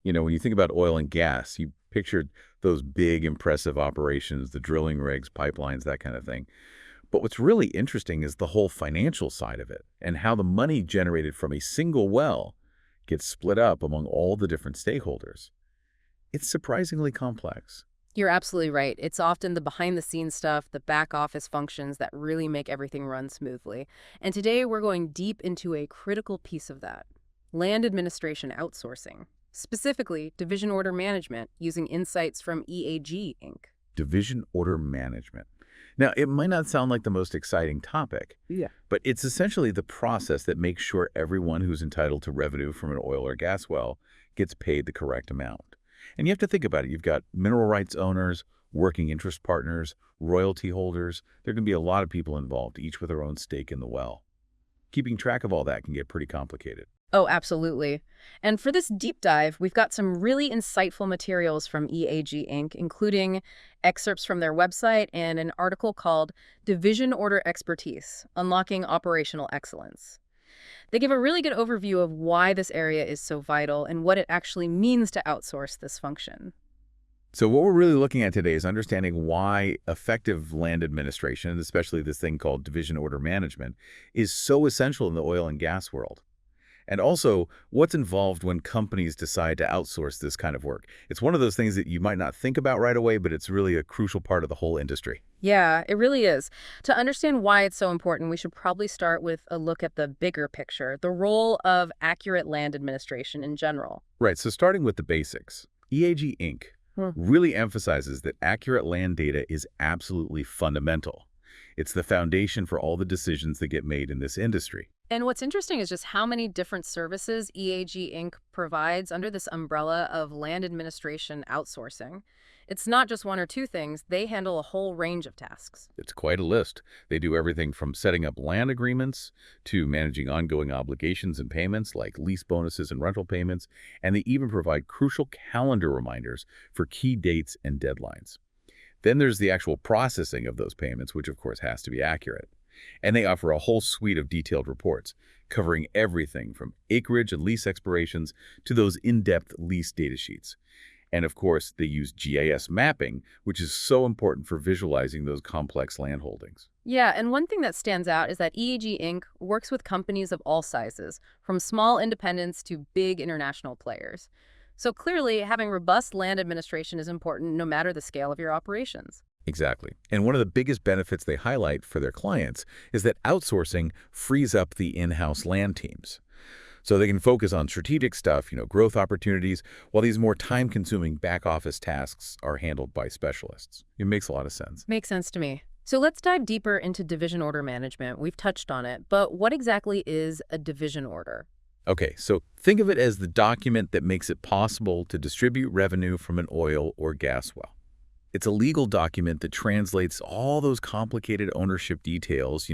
When you think about oil and gas, you pictured those big, impressive operations, the drilling rigs, pipelines, that kind of thing. But what's really interesting is the whole financial side of it and how the money generated from a single well gets split up among all the different stakeholders. It's surprisingly complex. You're absolutely right. It's often the behind the scenes stuff, the back office functions that really make everything run smoothly. And today we're going deep into a critical piece of that: land administration outsourcing, specifically division order management using insights from EAG Inc. Division order management. Now, it might not sound like the most exciting topic, Yeah. but it's essentially the process that makes sure everyone who's entitled to revenue from an oil or gas well gets paid the correct amount. And you have to think about it. You've got mineral rights owners, working interest partners, royalty holders. There can be a lot of people involved, each with their own stake in the well. Keeping track of all that can get pretty complicated. Oh, absolutely. And for this deep dive, we've got some really insightful materials from EAG Inc., including excerpts from their website and an article called Division Order Expertise: Unlocking Operational Excellence. They give a really good overview of why this area is so vital and what it actually means to outsource this function. So what we're really looking at today is understanding why effective land administration, and especially this thing called division order management, is so essential in the oil and gas world. And also, what's involved when companies decide to outsource this kind of work. It's one of those things that you might not think about right away, but it's really a crucial part of the whole industry. Yeah, it really is. To understand why it's so important, we should probably start with a look at the bigger picture, the role of accurate land administration in general. Right, so starting with the basics, EAG Inc. Hmm. really emphasizes that accurate land data is absolutely fundamental. It's the foundation for all the decisions that get made in this industry. And what's interesting is just how many different services EAG Inc. provides under this umbrella of land administration outsourcing. It's not just one or two things, they handle a whole range of tasks. It's quite a list. They do everything from setting up land agreements to managing ongoing obligations and payments like lease bonuses and rental payments, and they even provide crucial calendar reminders for key dates and deadlines. Then there's the actual processing of those payments, which of course has to be accurate. And they offer a whole suite of detailed reports covering everything from acreage and lease expirations to those in-depth lease data sheets. And of course, they use GIS mapping, which is so important for visualizing those complex land holdings. Yeah, and one thing that stands out is that EAG Inc. works with companies of all sizes, from small independents to big international players. So clearly, having robust land administration is important no matter the scale of your operations. Exactly. And one of the biggest benefits they highlight for their clients is that outsourcing frees up the in-house land teams. So they can focus on strategic stuff, growth opportunities, while these more time-consuming back-office tasks are handled by specialists. It makes a lot of sense. Makes sense to me. So let's dive deeper into division order management. We've touched on it, but what exactly is a division order? Okay, so think of it as the document that makes it possible to distribute revenue from an oil or gas well. It's a legal document that translates all those complicated ownership details,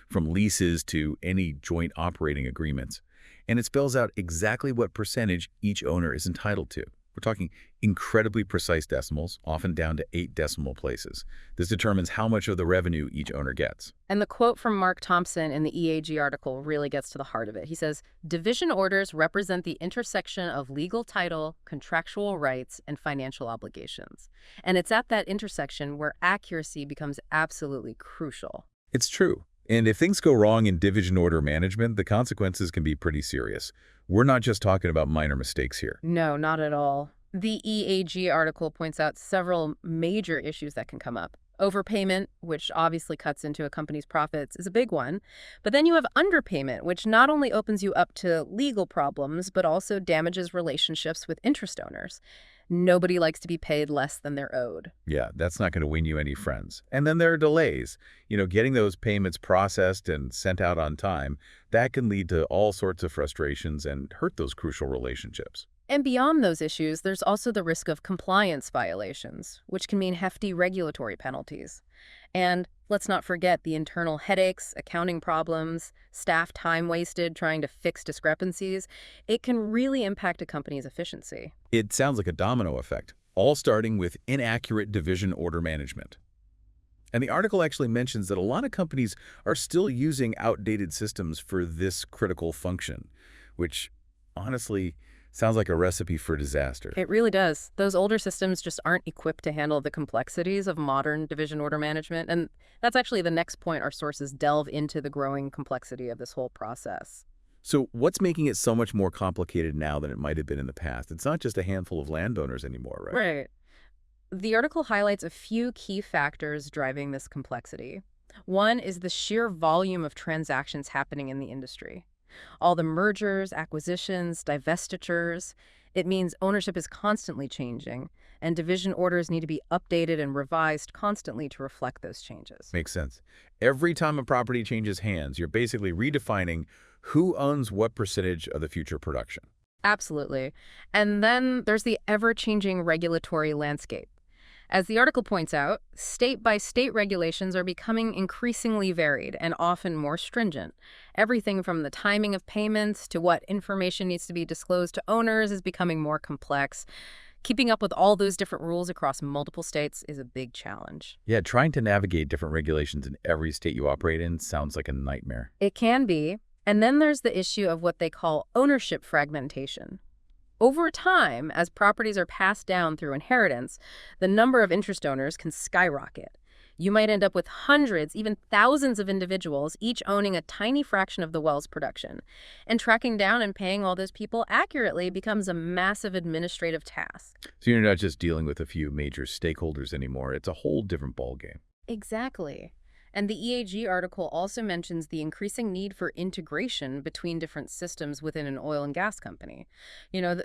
from leases to any joint operating agreements. And it spells out exactly what percentage each owner is entitled to. We're talking incredibly precise decimals, often down to 8 decimal places. This determines how much of the revenue each owner gets. And the quote from Mark Thompson in the EAG article really gets to the heart of it. He says, "Division orders represent the intersection of legal title, contractual rights, and financial obligations." And it's at that intersection where accuracy becomes absolutely crucial. It's true. And if things go wrong in division order management, the consequences can be pretty serious. We're not just talking about minor mistakes here. No, not at all. The EAG article points out several major issues that can come up. Overpayment, which obviously cuts into a company's profits, is a big one. But then you have underpayment, which not only opens you up to legal problems, but also damages relationships with interest owners. Nobody likes to be paid less than they're owed. Yeah, that's not going to win you any friends. And then there are delays. Getting those payments processed and sent out on time, that can lead to all sorts of frustrations and hurt those crucial relationships. And beyond those issues, there's also the risk of compliance violations, which can mean hefty regulatory penalties. And let's not forget the internal headaches, accounting problems, staff time wasted trying to fix discrepancies. It can really impact a company's efficiency. It sounds like a domino effect, all starting with inaccurate division order management. And the article actually mentions that a lot of companies are still using outdated systems for this critical function, which honestly Sounds like a recipe for disaster. It really does. Those older systems just aren't equipped to handle the complexities of modern division order management. And that's actually the next point our sources delve into the growing complexity of this whole process. So what's making it so much more complicated now than it might have been in the past? It's not just a handful of landowners anymore, right? Right. The article highlights a few key factors driving this complexity. One is the sheer volume of transactions happening in the industry. All the mergers, acquisitions, divestitures. It means ownership is constantly changing, and division orders need to be updated and revised constantly to reflect those changes. Makes sense. Every time a property changes hands, you're basically redefining who owns what percentage of the future production. Absolutely. And then there's the ever-changing regulatory landscape. As the article points out, state-by-state regulations are becoming increasingly varied and often more stringent. Everything from the timing of payments to what information needs to be disclosed to owners is becoming more complex. Keeping up with all those different rules across multiple states is a big challenge. Yeah, trying to navigate different regulations in every state you operate in sounds like a nightmare. It can be. And then there's the issue of what they call ownership fragmentation. Over time, as properties are passed down through inheritance, the number of interest owners can skyrocket. You might end up with hundreds, even thousands of individuals, each owning a tiny fraction of the well's production. And tracking down and paying all those people accurately becomes a massive administrative task. So you're not just dealing with a few major stakeholders anymore. It's a whole different ballgame. Exactly. And the EAG article also mentions the increasing need for integration between different systems within an oil and gas company.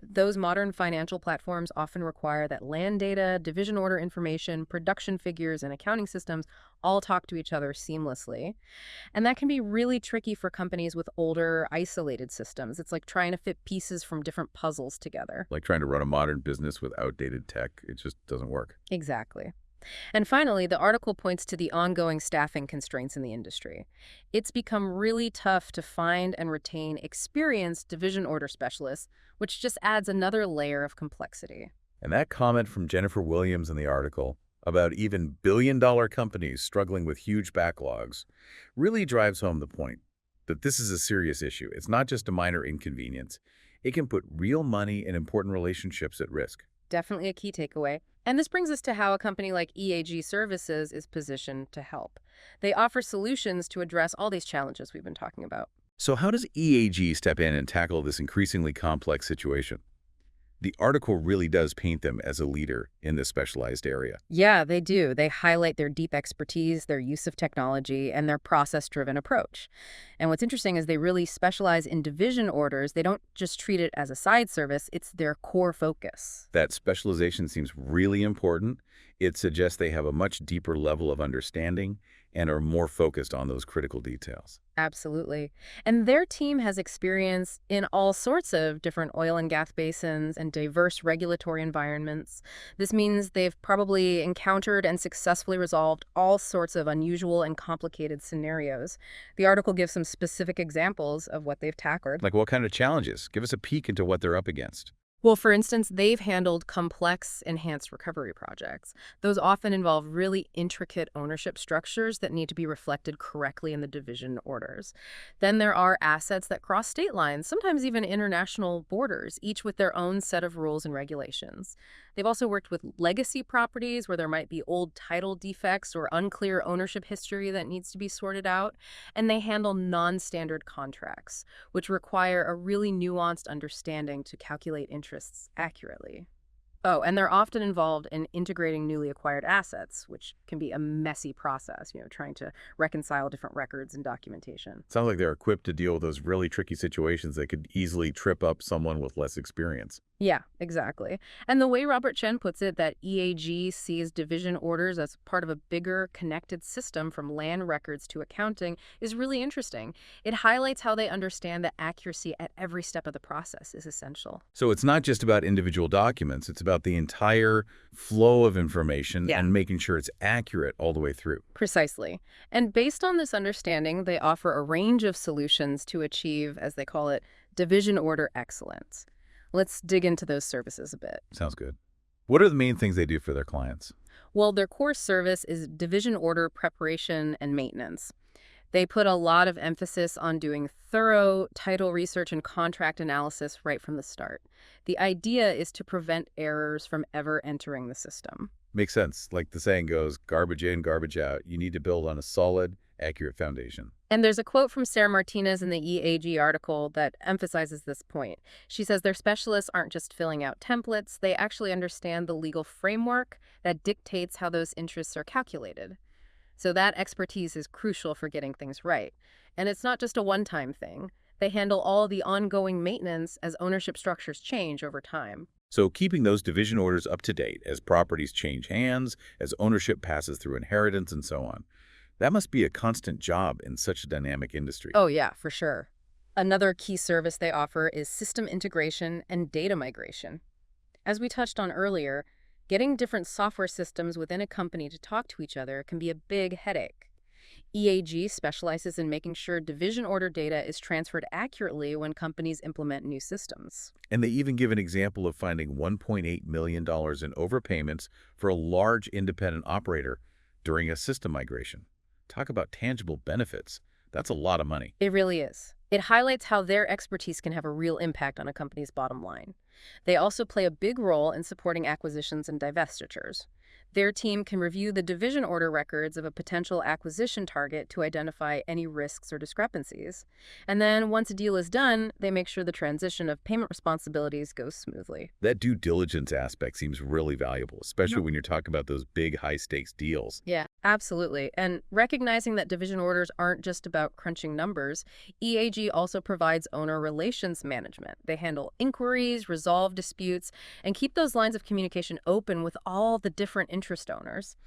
Those modern financial platforms often require that land data, division order information, production figures, and accounting systems all talk to each other seamlessly. And that can be really tricky for companies with older, isolated systems. It's like trying to fit pieces from different puzzles together. Like trying to run a modern business with outdated tech. It just doesn't work. Exactly. And finally, the article points to the ongoing staffing constraints in the industry. It's become really tough to find and retain experienced division order specialists, which just adds another layer of complexity. And that comment from Jennifer Williams in the article about even billion-dollar companies struggling with huge backlogs really drives home the point that this is a serious issue. It's not just a minor inconvenience. It can put real money and important relationships at risk. Definitely a key takeaway. And this brings us to how a company like EAG Services is positioned to help. They offer solutions to address all these challenges we've been talking about. So how does EAG step in and tackle this increasingly complex situation? The article really does paint them as a leader in this specialized area. Yeah, they do. They highlight their deep expertise, their use of technology, and their process-driven approach. And what's interesting is they really specialize in division orders. They don't just treat it as a side service, it's their core focus. That specialization seems really important. It suggests they have a much deeper level of understanding and are more focused on those critical details. Absolutely. And their team has experience in all sorts of different oil and gas basins and diverse regulatory environments. This means they've probably encountered and successfully resolved all sorts of unusual and complicated scenarios. The article gives some specific examples of what they've tackled. Like what kind of challenges? Give us a peek into what they're up against. Well, for instance, they've handled complex enhanced recovery projects. Those often involve really intricate ownership structures that need to be reflected correctly in the division orders. Then there are assets that cross state lines, sometimes even international borders, each with their own set of rules and regulations. They've also worked with legacy properties where there might be old title defects or unclear ownership history that needs to be sorted out. And they handle non-standard contracts, which require a really nuanced understanding to calculate interests accurately. Oh, and they're often involved in integrating newly acquired assets, which can be a messy process, trying to reconcile different records and documentation. Sounds like they're equipped to deal with those really tricky situations that could easily trip up someone with less experience. Yeah, exactly. And the way Robert Chen puts it, that EAG sees division orders as part of a bigger connected system from land records to accounting is really interesting. It highlights how they understand that accuracy at every step of the process is essential. So it's not just about individual documents, it's about the entire flow of information and making sure it's accurate all the way through. Precisely. And based on this understanding, they offer a range of solutions to achieve, as they call it, division order excellence. Let's dig into those services a bit. Sounds good. What are the main things they do for their clients? Well, their core service is division order preparation and maintenance. They put a lot of emphasis on doing thorough title research and contract analysis right from the start. The idea is to prevent errors from ever entering the system. Makes sense. Like the saying goes, garbage in, garbage out. You need to build on a solid, accurate foundation. And there's a quote from Sarah Martinez in the EAG article that emphasizes this point. She says their specialists aren't just filling out templates, they actually understand the legal framework that dictates how those interests are calculated. So that expertise is crucial for getting things right. And it's not just a one-time thing. They handle all the ongoing maintenance as ownership structures change over time. So keeping those division orders up to date as properties change hands, as ownership passes through inheritance, and so on. That must be a constant job in such a dynamic industry. Oh yeah, for sure. Another key service they offer is system integration and data migration. As we touched on earlier, getting different software systems within a company to talk to each other can be a big headache. EAG specializes in making sure division order data is transferred accurately when companies implement new systems. And they even give an example of finding $1.8 million in overpayments for a large independent operator during a system migration. Talk about tangible benefits. That's a lot of money. It really is. It highlights how their expertise can have a real impact on a company's bottom line. They also play a big role in supporting acquisitions and divestitures. Their team can review the division order records of a potential acquisition target to identify any risks or discrepancies. And then once a deal is done, they make sure the transition of payment responsibilities goes smoothly. That due diligence aspect seems really valuable, especially when you're talking about those big high-stakes deals. Yeah, absolutely. And recognizing that division orders aren't just about crunching numbers, EAG also provides owner relations management. They handle inquiries, resolve disputes, and keep those lines of communication open with all the different interest owners.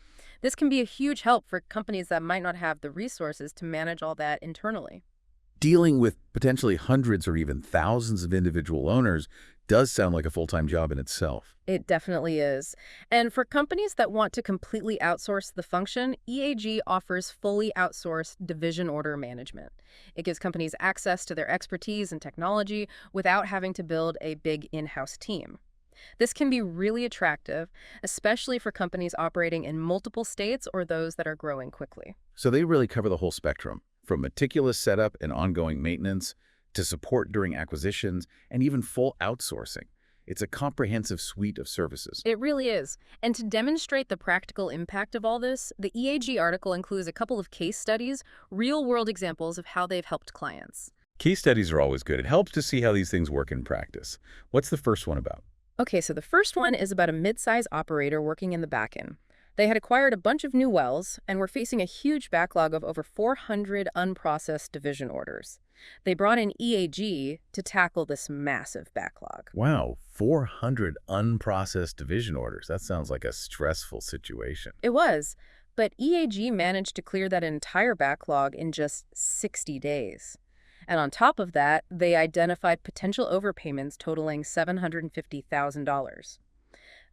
This can be a huge help for companies that might not have the resources to manage all that internally. Dealing with potentially hundreds or even thousands of individual owners does sound like a full-time job in itself. It definitely is. And for companies that want to completely outsource the function, EAG offers fully outsourced division order management. It gives companies access to their expertise and technology without having to build a big in-house team. This can be really attractive, especially for companies operating in multiple states or those that are growing quickly. So they really cover the whole spectrum, from meticulous setup and ongoing maintenance to support during acquisitions and even full outsourcing. It's a comprehensive suite of services. It really is. And to demonstrate the practical impact of all this, the EAG article includes a couple of case studies, real-world examples of how they've helped clients. Case studies are always good. It helps to see how these things work in practice. What's the first one about? Okay, so the first one is about a mid-size operator working in the back-end. They had acquired a bunch of new wells and were facing a huge backlog of over 400 unprocessed division orders. They brought in EAG to tackle this massive backlog. Wow, 400 unprocessed division orders. That sounds like a stressful situation. It was, but EAG managed to clear that entire backlog in just 60 days. And on top of that, they identified potential overpayments totaling $750,000.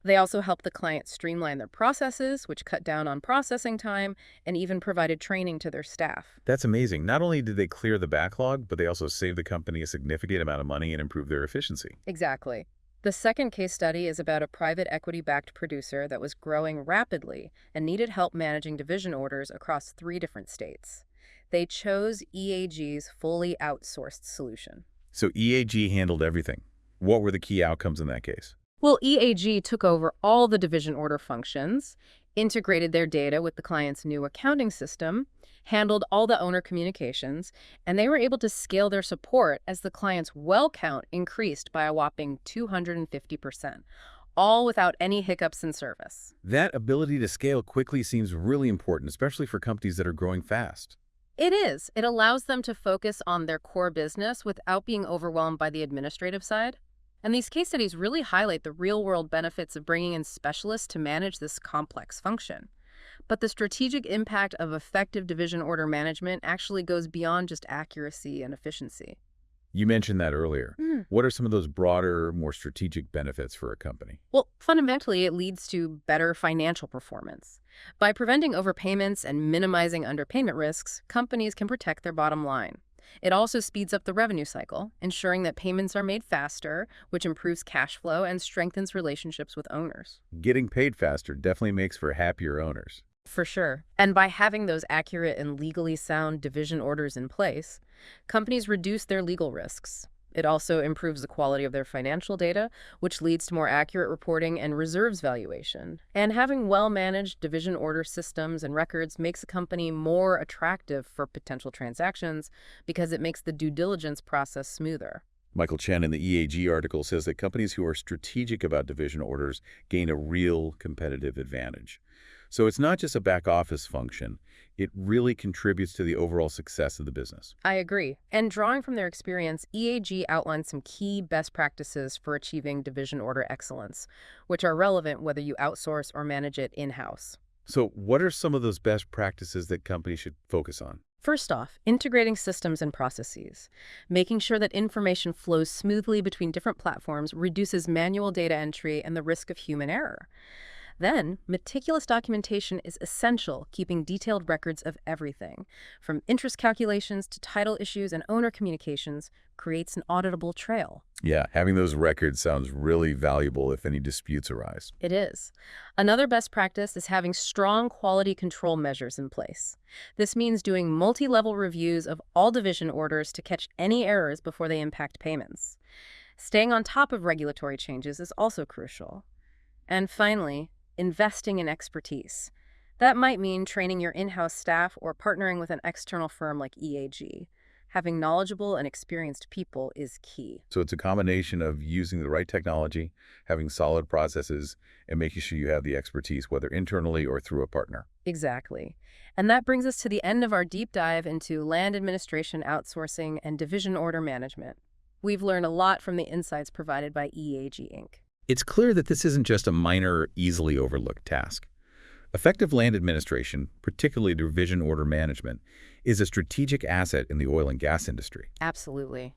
They also helped the client streamline their processes, which cut down on processing time, and even provided training to their staff. That's amazing. Not only did they clear the backlog, but they also saved the company a significant amount of money and improved their efficiency. Exactly. The second case study is about a private equity-backed producer that was growing rapidly and needed help managing division orders across 3 different states. They chose EAG's fully outsourced solution. So EAG handled everything. What were the key outcomes in that case? Well, EAG took over all the division order functions, integrated their data with the client's new accounting system, handled all the owner communications, and they were able to scale their support as the client's well count increased by a whopping 250%, all without any hiccups in service. That ability to scale quickly seems really important, especially for companies that are growing fast. It is. It allows them to focus on their core business without being overwhelmed by the administrative side. And these case studies really highlight the real-world benefits of bringing in specialists to manage this complex function. But the strategic impact of effective division order management actually goes beyond just accuracy and efficiency. You mentioned that earlier. What are some of those broader, more strategic benefits for a company? Well, fundamentally, it leads to better financial performance. By preventing overpayments and minimizing underpayment risks, companies can protect their bottom line. It also speeds up the revenue cycle, ensuring that payments are made faster, which improves cash flow and strengthens relationships with owners. Getting paid faster definitely makes for happier owners. For sure. And by having those accurate and legally sound division orders in place, companies reduce their legal risks. It also improves the quality of their financial data, which leads to more accurate reporting and reserves valuation. And having well-managed division order systems and records makes a company more attractive for potential transactions because it makes the due diligence process smoother. Michael Chen in the EAG article says that companies who are strategic about division orders gain a real competitive advantage. So it's not just a back office function. It really contributes to the overall success of the business. I agree. And drawing from their experience, EAG outlines some key best practices for achieving division order excellence, which are relevant whether you outsource or manage it in-house. So what are some of those best practices that companies should focus on? First off, integrating systems and processes. Making sure that information flows smoothly between different platforms reduces manual data entry and the risk of human error. Then, meticulous documentation is essential, keeping detailed records of everything. From interest calculations to title issues and owner communications creates an auditable trail. Yeah, having those records sounds really valuable if any disputes arise. It is. Another best practice is having strong quality control measures in place. This means doing multi-level reviews of all division orders to catch any errors before they impact payments. Staying on top of regulatory changes is also crucial. And finally, investing in expertise. That might mean training your in-house staff or partnering with an external firm like EAG. Having knowledgeable and experienced people is key. So it's a combination of using the right technology, having solid processes, and making sure you have the expertise, whether internally or through a partner. Exactly. And that brings us to the end of our deep dive into land administration outsourcing and division order management. We've learned a lot from the insights provided by EAG Inc. It's clear that this isn't just a minor, easily overlooked task. Effective land administration, particularly division order management, is a strategic asset in the oil and gas industry. Absolutely.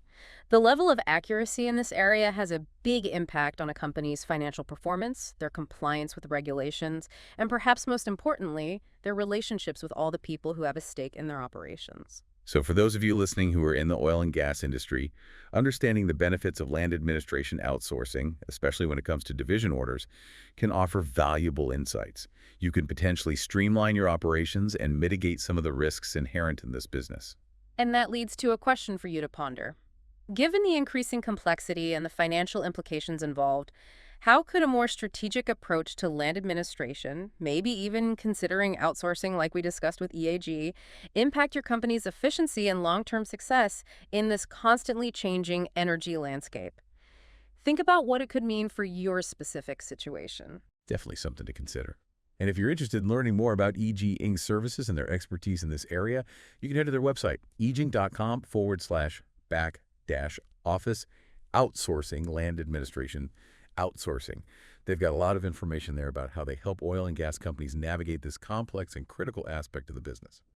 The level of accuracy in this area has a big impact on a company's financial performance, their compliance with regulations, and perhaps most importantly, their relationships with all the people who have a stake in their operations. So for those of you listening who are in the oil and gas industry, understanding the benefits of land administration outsourcing, especially when it comes to division orders, can offer valuable insights. You can potentially streamline your operations and mitigate some of the risks inherent in this business. And that leads to a question for you to ponder. Given the increasing complexity and the financial implications involved, how could a more strategic approach to land administration, maybe even considering outsourcing like we discussed with EAG, impact your company's efficiency and long-term success in this constantly changing energy landscape? Think about what it could mean for your specific situation. Definitely something to consider. And if you're interested in learning more about EAG Inc. services and their expertise in this area, you can head to their website, eaging.com/back-office outsourcing land administration outsourcing. They've got a lot of information there about how they help oil and gas companies navigate this complex and critical aspect of the business.